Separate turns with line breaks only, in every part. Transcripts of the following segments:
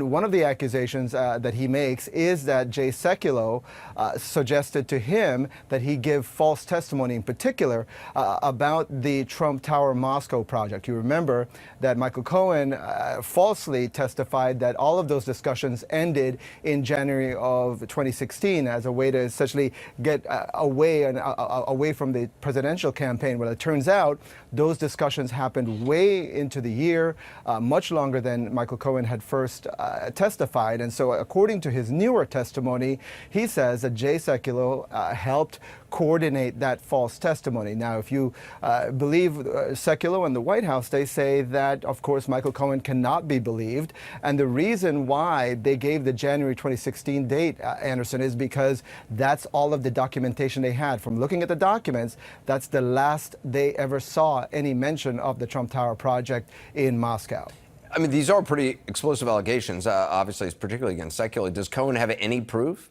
One of the accusations that he makes is that Jay Sekulow suggested to him that he give false testimony, in particular about the Trump Tower Moscow project. You remember that Michael Cohen falsely testified that all of those discussions ended in January of 2016 as a way to essentially get away from the presidential campaign. Well, it turns out those discussions happened way into the year, much longer than Michael Cohen had first testified. And so according to his newer testimony, he says that Jay Sekulow helped coordinate that false testimony. Now, if you believe Sekulow and the White House, they say that, of course, Michael Cohen cannot be believed. And the reason why they gave the January 2016 date, Anderson, is because that's all of the documentation they had. From looking at the documents, that's the last they ever saw any mention of the Trump Tower project in Moscow.
I mean, these are pretty explosive allegations, obviously, particularly against Sekulow. Does Cohen have any proof?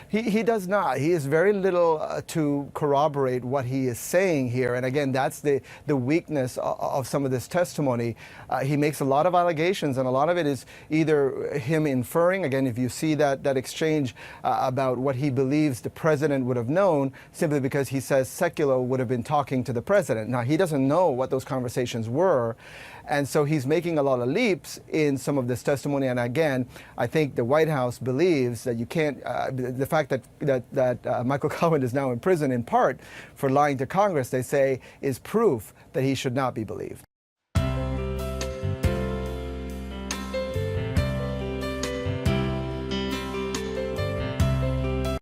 He does not. He has very little to corroborate what he is saying here. And again, that's the weakness of some of this testimony. He makes a lot of allegations, and a lot of it is either him inferring. Again, if you see that exchange about what he believes the president would have known, simply because he says Sekulow would have been talking to the president. Now, he doesn't know what those conversations were. And so he's making a lot of leaps in some of this testimony. And again, I think the White House believes that you can't, the fact that Michael Cohen is now in prison in part for lying to Congress, they say, is proof that he should not be believed.